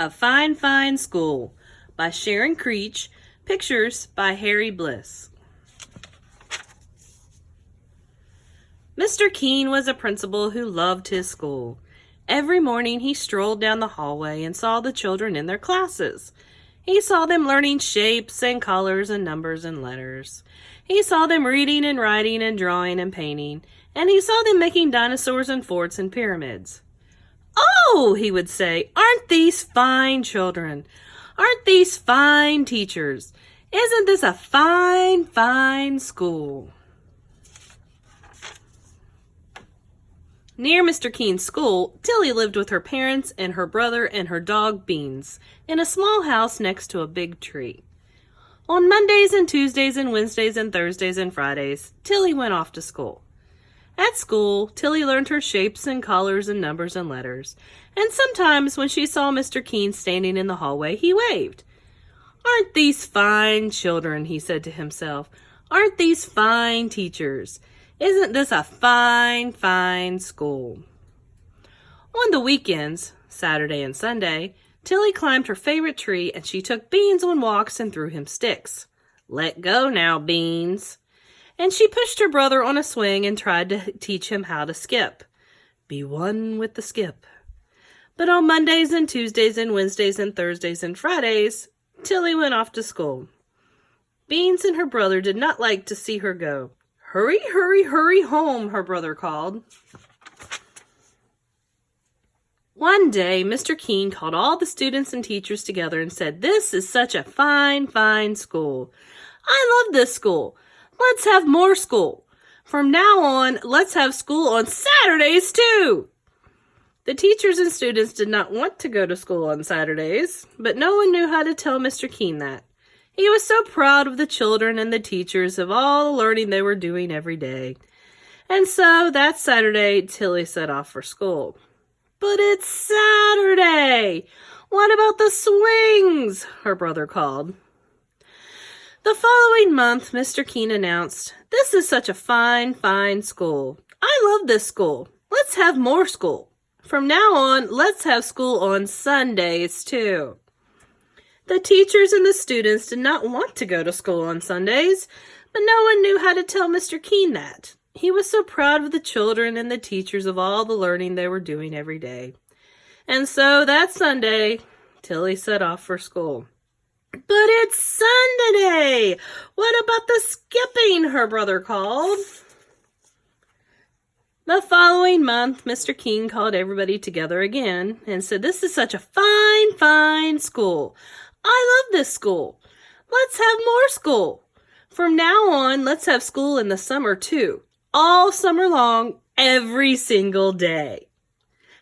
A Fine, Fine School by Sharon Creech. Pictures by Harry Bliss. Mr. Keene was a principal who loved his school. Every morning he strolled down the hallway and saw the children in their classes. He saw them learning shapes and colors and numbers and letters. He saw them reading and writing and drawing and painting, and he saw them making dinosaurs and forts and pyramids. "Oh," he would say, "aren't these fine children? Aren't these fine teachers? Isn't this a fine, fine school?" Near Mr. Keene's school, Tillie lived with her parents and her brother and her dog Beans in a small house next to a big tree. On Mondays and Tuesdays and Wednesdays and Thursdays and Fridays, Tillie went off to school. At school, Tillie learned her shapes and colors and numbers and letters, and sometimes when she saw Mr. Keene standing in the hallway, he waved. "Aren't these fine children?" he said to himself. "Aren't these fine teachers? Isn't this a fine, fine school?" On the weekends, Saturday and Sunday, Tillie climbed her favorite tree and she took Beans on walks and threw him sticks. "Let go now, Beans." And she pushed her brother on a swing and tried to teach him how to skip. Be one with the skip. But on Mondays and Tuesdays and Wednesdays and Thursdays and Fridays, Tillie went off to school. Beans and her brother did not like to see her go. "Hurry, hurry, hurry home," her brother called. One day, Mr. Keene called all the students and teachers together and said, "This is such a fine, fine school. I love this school. Let's have more school. From now on, let's have school on Saturdays too." The teachers and students did not want to go to school on Saturdays, but no one knew how to tell Mr. Keene that. He was so proud of the children and the teachers, of all the learning they were doing every day. And so that Saturday, Tillie set off for school. "But it's Saturday! What about the swings?" her brother called. The following month, Mr. Keene announced, "This is such a fine, fine school. I love this school. Let's have more school. From now on, let's have school on Sundays, too." The teachers and the students did not want to go to school on Sundays, but no one knew how to tell Mr. Keene that. He was so proud of the children and the teachers, of all the learning they were doing every day. And so that Sunday, Tillie set off for school. "But it's Sunday! What about the skipping?" her brother called. The following month, Mr. Keene called everybody together again and said, "This is such a fine, fine school. I love this school. Let's have more school. From now on, let's have school in the summer too. All summer long, every single day."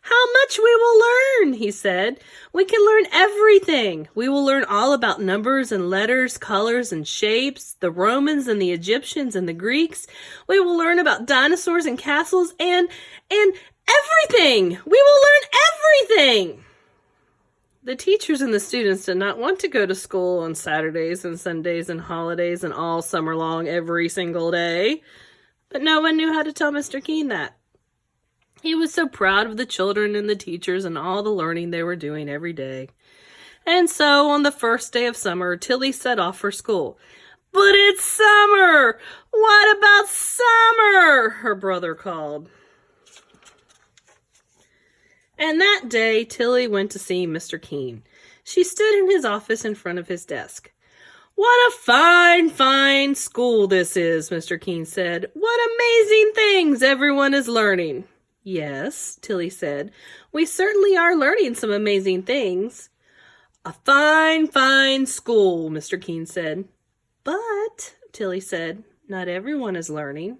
"How much we will learn," he said. "We can learn everything. We will learn all about numbers and letters, colors and shapes, the Romans and the Egyptians and the Greeks. We will learn about dinosaurs and castles and everything. We will learn everything." The teachers and the students did not want to go to school on Saturdays and Sundays and holidays and all summer long, every single day. But no one knew how to tell Mr. Keene that. He was so proud of the children and the teachers and all the learning they were doing every day. And so on the first day of summer, Tillie set off for school. "But it's summer! What about summer?" her brother called. And that day, Tillie went to see Mr. Keene. She stood in his office in front of his desk. "What a fine, fine school this is," Mr. Keene said. "What amazing things everyone is learning." "Yes," Tillie said, "we certainly are learning some amazing things." "A fine, fine school," Mr. Keene said. "But," Tillie said, "not everyone is learning."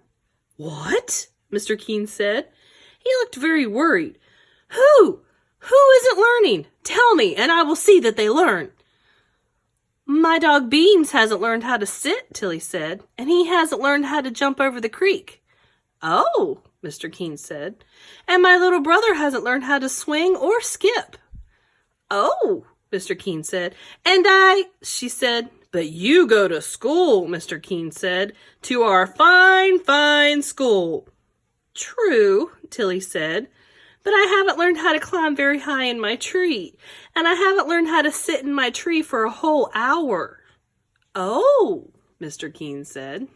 "What?" Mr. Keene said. He looked very worried. Who isn't learning? Tell me, and I will see that they learn." "My dog Beans hasn't learned how to sit," Tillie said, "and he hasn't learned how to jump over the creek." "Oh," Mr. Keene said, "and my little brother hasn't learned how to swing or skip." "Oh," Mr. Keene said, "and she said. "But you go to school," Mr. Keene said, "to our fine, fine school." "True," Tillie said, But I haven't learned how to climb very high in my tree, and I haven't learned how to sit in my tree for a whole hour." "Oh," Mr. Keene said.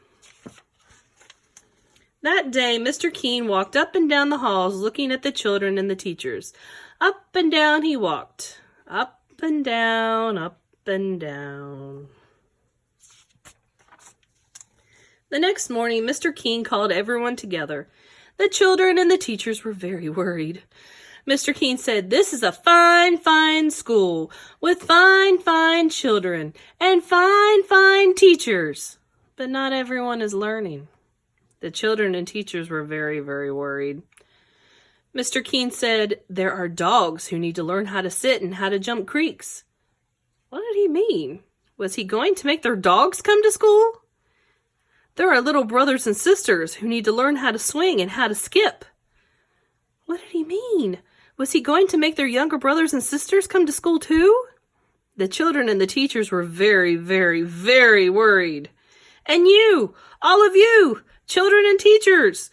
That day, Mr. Keene walked up and down the halls looking at the children and the teachers. Up and down he walked. Up and down, up and down. The next morning, Mr. Keene called everyone together. The children and the teachers were very worried. Mr. Keene said, "This is a fine, fine school with fine, fine children and fine, fine teachers. But not everyone is learning." The children and teachers were very, very worried. Mr. Keene said, "There are dogs who need to learn how to sit and how to jump creeks." What did he mean? Was he going to make their dogs come to school? "There are little brothers and sisters who need to learn how to swing and how to skip." What did he mean? Was he going to make their younger brothers and sisters come to school too? The children and the teachers were very, very, very worried. "And you, all of you, children and teachers,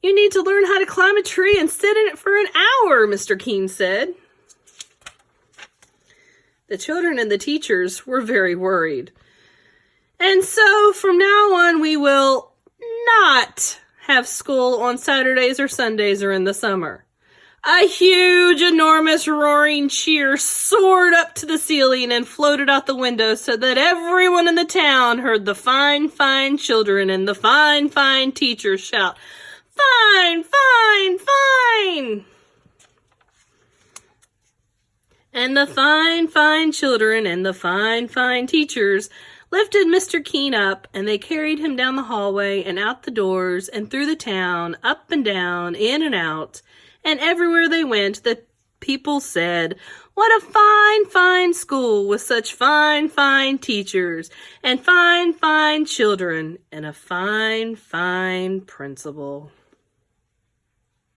you need to learn how to climb a tree and sit in it for an hour," Mr. Keene said. The children and the teachers were very worried. "And so from now on, we will not have school on Saturdays or Sundays or in the summer." A huge, enormous, roaring cheer soared up to the ceiling and floated out the window so that everyone in the town heard the fine, fine children and the fine, fine teachers shout, "Fine, fine, fine!" And the fine, fine children and the fine, fine teachers lifted Mr. Keene up, and they carried him down the hallway and out the doors and through the town, up and down, in and out. And everywhere they went, the people said, "What a fine, fine school with such fine, fine teachers and fine, fine children and a fine, fine principal."